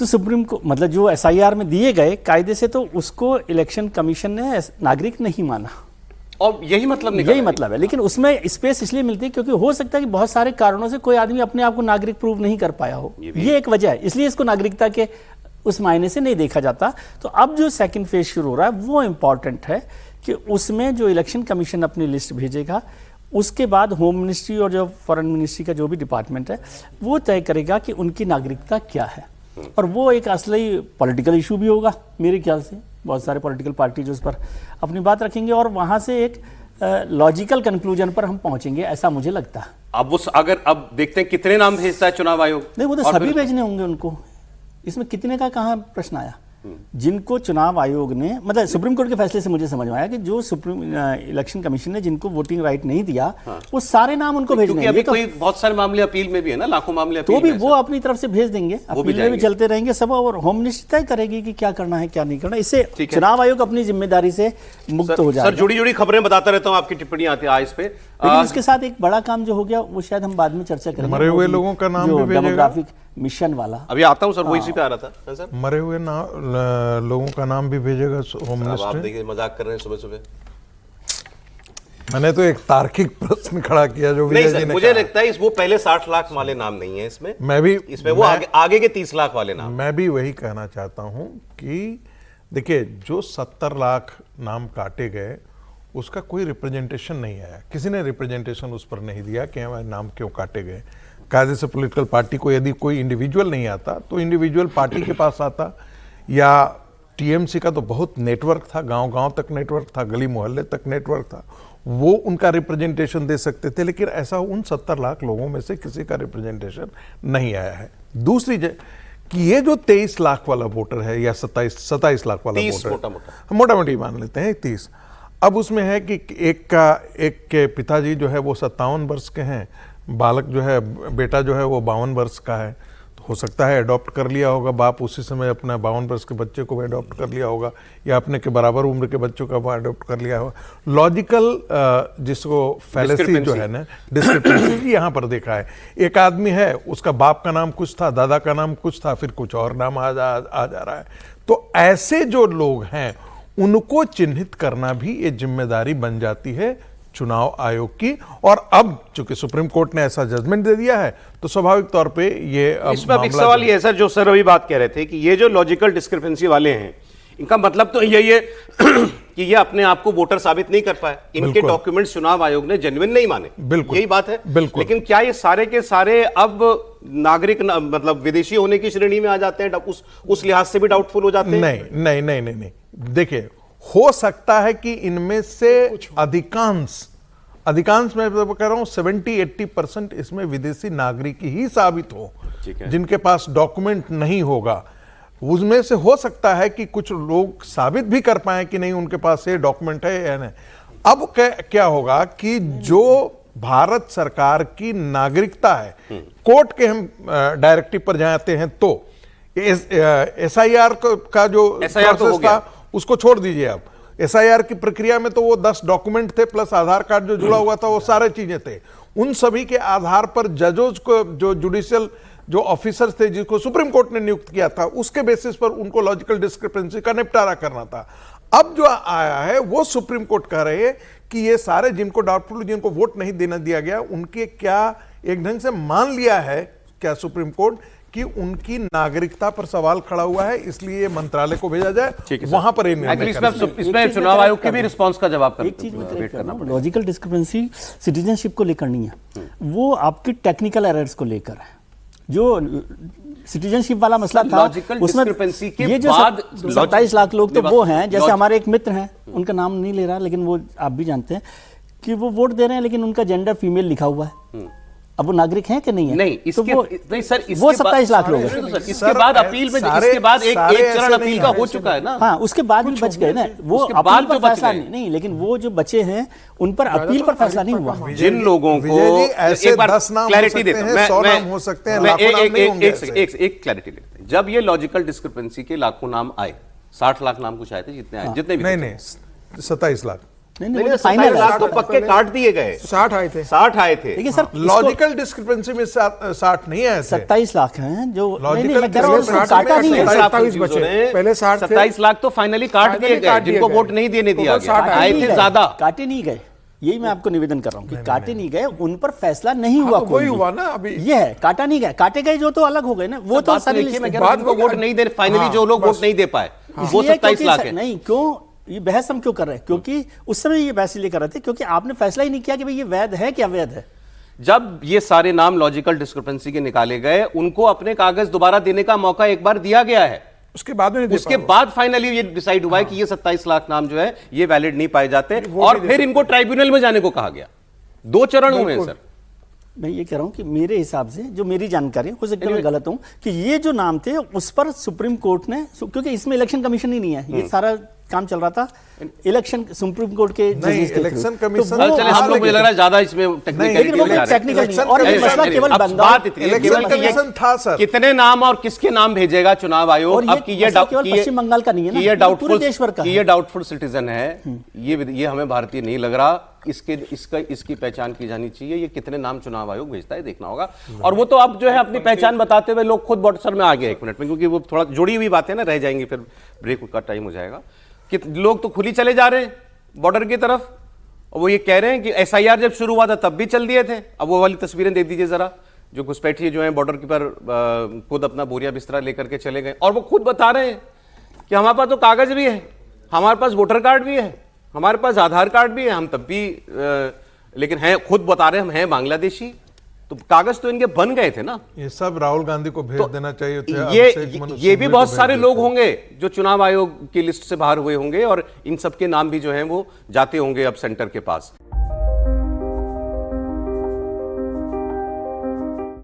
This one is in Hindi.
तो सुप्रीम को मतलब जो एसआईआर में दिए गए कायदे से, तो उसको इलेक्शन कमीशन ने नागरिक नहीं माना, और यही मतलब निकला, यही मतलब है। लेकिन उसमें स्पेस इसलिए मिलती है क्योंकि हो सकता है कि बहुत सारे कारणों से कोई आदमी अपने आप को नागरिक प्रूव नहीं कर पाया हो, ये एक वजह है, इसलिए इसको नागरिकता के उस मायने से नहीं देखा जाता। तो अब जो सेकंड फेज शुरू हो रहा है वो इंपॉर्टेंट है कि उसमें जो इलेक्शन कमीशन अपनी लिस्ट भेजेगा, उसके बाद होम मिनिस्ट्री और जो फॉरेन मिनिस्ट्री का जो भी डिपार्टमेंट है वो तय करेगा कि उनकी नागरिकता क्या है। और वो एक असली पॉलिटिकल इशू भी होगा मेरे ख्याल से, बहुत सारे पॉलिटिकल पार्टी जो उस पर अपनी बात रखेंगे और वहाँ से एक लॉजिकल कंक्लूजन पर हम पहुँचेंगे, ऐसा मुझे लगता है। अब उस अगर अब देखते हैं कितने नाम भेजता है चुनाव आयोग। नहीं, वो तो सभी भेजने होंगे उनको, इसमें कितने का कहाँ प्रश्न आया। जिनको चुनाव आयोग ने, मतलब सुप्रीम कोर्ट के फैसले से मुझे समझ में आया कि जो सुप्रीम इलेक्शन कमीशन ने जिनको वोटिंग राइट नहीं दिया, वो सारे नाम उनको भेजने हैं। अभी कोई बहुत सारे मामले अपील में भी है ना, लाखों मामले अपील तो भी वो अपनी तरफ से भेज देंगे, अपील में भी चलते रहेंगे सब, और होम मिनिस्ट्री तय करेगी कि क्या करना है क्या नहीं करना। इससे चुनाव आयोग अपनी जिम्मेदारी से मुक्त हो जाएगा। सर जुड़ी जुड़ी खबरें बताता रहता हूँ, आपकी टिप्पणी आती है इस पे, लेकिन इसके साथ एक बड़ा काम जो हो गया वो शायद हम बाद में चर्चा करेंगे। मरे हुए लोगों का नाम भी भेजेगा, डेमोग्राफिक मिशन वाला। अभी आता हूं सर, वो इसी पे आ रहा था सर। मरे हुए लोगों का नाम भी भेजेगा होम मिनिस्टर। आप देखिए मजाक कर रहे हैं सुबह सुबह। मैंने तो एक तार्किक प्रश्न खड़ा किया जो नहीं सर, मुझे लगता है वो पहले 60 लाख वाले नाम नहीं है इसमें, इसमें वो आगे के 30 लाख वाले नाम। मैं भी वही कहना चाहता हूं कि देखिए जो 70 लाख नाम काटे गए उसका कोई रिप्रेजेंटेशन नहीं आया, किसी ने रिप्रेजेंटेशन उस पर नहीं दिया कि हमारे नाम क्यों काटे गए। कायदे से पॉलिटिकल पार्टी को यदि कोई इंडिविजुअल नहीं आता तो इंडिविजुअल पार्टी के पास आता, या टीएमसी का तो बहुत नेटवर्क था, गांव-गांव तक नेटवर्क था, गली मोहल्ले तक नेटवर्क था, वो उनका रिप्रेजेंटेशन दे सकते थे। लेकिन ऐसा उन 70 लाख लोगों में से किसी का रिप्रेजेंटेशन नहीं आया है। दूसरी कि ये जो 23 लाख वाला वोटर है या 27 लाख वाला वोटर, मोटा मोटी मान लेते हैं 30, अब उसमें है कि एक के पिताजी जो है वो 57 वर्ष के हैं, बालक जो है, बेटा जो है वो 52 वर्ष का है, तो हो सकता है अडॉप्ट कर लिया होगा बाप उसी समय अपना 52 वर्ष के बच्चे को अडॉप्ट कर लिया होगा, या अपने के बराबर उम्र के बच्चों का वो अडॉप्ट कर लिया होगा। लॉजिकल जिसको फैलेसी जो है ना, डिस्क्रिपेंसी यहाँ पर देखा है। एक आदमी है, उसका बाप का नाम कुछ था, दादा का नाम कुछ था, फिर कुछ और नाम आ जा रहा है। तो ऐसे जो लोग हैं उनको चिन्हित करना भी ये जिम्मेदारी बन जाती है चुनाव आयोग की। और अब चूंकि सुप्रीम कोर्ट ने ऐसा जजमेंट दे दिया है तो स्वाभाविक तौर पे ये इसमें अब एक सवाल ये है सर, जो सर अभी बात कह रहे थे कि ये जो लॉजिकल डिस्क्रिपेंसी वाले हैं, इनका मतलब तो यही है कि ये अपने आप को वोटर साबित नहीं कर पाए, इनके डॉक्यूमेंट्स चुनाव आयोग ने जेन्युइन नहीं माने। बिल्कुल यही बात है। बिल्कुल। लेकिन क्या ये सारे के सारे अब नागरिक मतलब विदेशी होने की श्रेणी में आ जाते हैं, उस लिहाज से भी डाउटफुल हो जाते हैं? नहीं नहीं नहीं नहीं, देखिए हो सकता है कि इनमें से अधिकांश मैं कह रहा हूं 70-80% इसमें विदेशी नागरिक ही साबित हो, जिनके पास डॉक्यूमेंट नहीं होगा। उसमें से हो सकता है कि कुछ लोग साबित भी कर पाए कि नहीं उनके पास ये डॉक्यूमेंट है या नहीं। अब क्या होगा कि जो भारत सरकार की नागरिकता है, कोर्ट के हम डायरेक्टिव पर जाते हैं तो एसआईआर का जो प्रोसेस था उसको छोड़ दीजिए। अब एसआईआर की प्रक्रिया में तो वो 10 डॉक्यूमेंट थे प्लस आधार कार्ड जो जुड़ा हुआ था, वो सारे चीजें थे। उन सभी के आधार पर जजों को, जो जुडिशियल जो ऑफिसर्स थे जिसको सुप्रीम कोर्ट ने नियुक्त किया था, उसके बेसिस पर उनको लॉजिकल डिस्क्रिपेंसी का निपटारा करना था। अब जो आया है वो सुप्रीम कोर्ट कह रहे हैं कि ये सारे जिनको डाउटफुल, जिनको वोट नहीं देने दिया गया, उनके क्या एक ढंग से मान लिया है क्या सुप्रीम कोर्ट कि उनकी नागरिकता पर सवाल खड़ा हुआ है, इसलिए मंत्रालय को भेजा जाए, वहां पर इसमें चुनाव आयोग के भी रिस्पांस का जवाब एक चीज में लॉजिकल डिस्क्रिपेंसी सिटीजनशिप को लेकर नहीं है, वो आपकी टेक्निकल एरर्स को लेकर है। जो सिटीजनशिप वाला मसला था उसमें ये जो 27 लाख लोग तो वो हैं, जैसे हमारे एक मित्र हैं, उनका नाम नहीं ले रहा, लेकिन वो आप भी जानते हैं कि वो वोट दे रहे हैं लेकिन उनका जेंडर फीमेल लिखा हुआ है। अब वो नागरिक हैं कि नहीं है? नहीं, इसके तो नहीं सर, वो 27 लाख लोग हैं। इसके बाद अपील में, इसके बाद एक चरण अपील का हो चुका है ना। हाँ, उसके बाद भी बच गए ना, वो अपील पर फैसला नहीं, लेकिन वो जो बचे हैं उन पर अपील पर फैसला नहीं हुआ। जिन लोगों को एक बार क्लैरिटी देता हूं, 100 नाम हो सकते हैं, लाखों नाम नहीं होंगे। एक क्लैरिटी देते हैं, जब ये लॉजिकल डिस्क्रिपेंसी के लाखों नाम आए, 60 लाख नाम कुछ आए थे, जितने भी नहीं 27 लाख नहीं, नहीं, वो तो 27 final है। लाख तो पक्के काट दिए गए, 60 आए थे। 60 आए थे। देखिए सर, लॉजिकल डिस्क्रिपेंसी में 60 नहीं आए थे। 27 लाख हैं जो नहीं, Logical मैं कह रहा हूँ उसको 60 काटा नहीं है। में 27 confuse हो बचे। रहे हैं। पहले 60 थे। 27 लाख तो फाइनली काट दिए गए, जिनको वोट नहीं देने दिया टोटल 60 गया, आए आए नहीं थे गए, ज्यादा। काटे नहीं गए, यही मैं आपको निवेदन कर रहा हूँ कि काटे नहीं गए, उन पर फैसला नहीं हुआ। तो कोई वही भी। हुआ ना अभी। ये है, काटा नहीं गया, काटे गए जो तो अलग हो गए ना, वो तो बात सारी देखिए, मैं लिस्ट- कह रहा हूं, जिनको वोट नहीं दे, फाइनली जो लोग वोट नहीं दे पाए वो इसलिए 27 क्योंकि लाख सर- है। नहीं, क्यों ये बहस हम क्यों कर रहे हैं? क्योंकि उस समय ये बहस इसलिए कर रहे थे क्योंकि आपने फैसला ही नहीं किया कि भाई ये वैध है कि अवैध है। जब ये सारे नाम लॉजिकल डिस्क्रिपेंसी के निकाले गए, उनको अपने कागज दोबारा देने का मौका एक बार दिया गया है। उसके बाद में नहीं दे उसके पाए। बाद फाइनली ये डिसाइड हुआ है कि ये 27 लाख नाम जो है ये वैलिड नहीं पाए जाते, और फिर इनको ट्राइब्यूनल में जाने को कहा गया। 2 चरण हुए हैं सर। मैं ये कह रहा हूं कि मेरे हिसाब से जो मेरी जानकारी, हो सकता है मैं गलत हूं, कि ये जो नाम थे उस पर सुप्रीम कोर्ट ने, क्योंकि इसमें इलेक्शन कमीशन ही नहीं है, ये सारा काम चल रहा था इलेक्शन सुप्रीम कोर्ट के नहीं, जजेस के इलेक्शन through। कमीशन- तो वो- चले हम लोग, मुझे लग रहा है ज्यादा इसमें लेकिन वो टेक्निकल कोई technical नहीं है। और ये मसला केवल बंगाल- बात इतनी है, इलेक्शन केवल कि ये कमीशन था सर। कितने नाम और किसके नाम भेजेगा चुनाव आयोग, और ये अब कि ये मसला डाउट केवल पश्चिम बंगाल का नहीं है ना, कि ये ये डाउटफुल पूरे देश भर का कि है। ये डाउटफुल सिटीजन है, ये हमें भारतीय नहीं लग रहा, इसकी पहचान की जानी चाहिए। ये कितने नाम चुनाव आयोग भेजता है देखना होगा। और वो तो अब जो है अपनी पहचान बताते हुए लोग खुद बॉटसर में आ गए 1 मिनट में, क्योंकि वो थोड़ा जुड़ी हुई बातें ना रह जाएंगी, फिर ब्रेक का टाइम हो जाएगा। कि लोग तो खुली चले जा रहे हैं बॉर्डर की तरफ, और वो ये कह रहे हैं कि एसआईआर जब शुरू हुआ था तब भी चल दिए थे। अब वो वाली तस्वीरें दे दीजिए जरा, जो घुसपैठिए जो है बॉर्डर के पर खुद अपना बोरिया बिस्तरा लेकर के चले गए, और वो खुद बता रहे हैं कि हमारे पास तो कागज भी है, हमारे पास वोटर कार्ड भी है, हमारे पास आधार कार्ड भी है, हम तब भी लेकिन हैं, खुद बता रहे हैं हम हैं बांग्लादेशी। तो कागज तो इनके बन गए थे ना। ये सब राहुल गांधी को भेज देना चाहिए था। ये भी बहुत सारे लोग होंगे जो चुनाव आयोग की लिस्ट से बाहर हुए होंगे, और इन सब के नाम भी जो हैं वो जाते होंगे अब सेंटर के पास।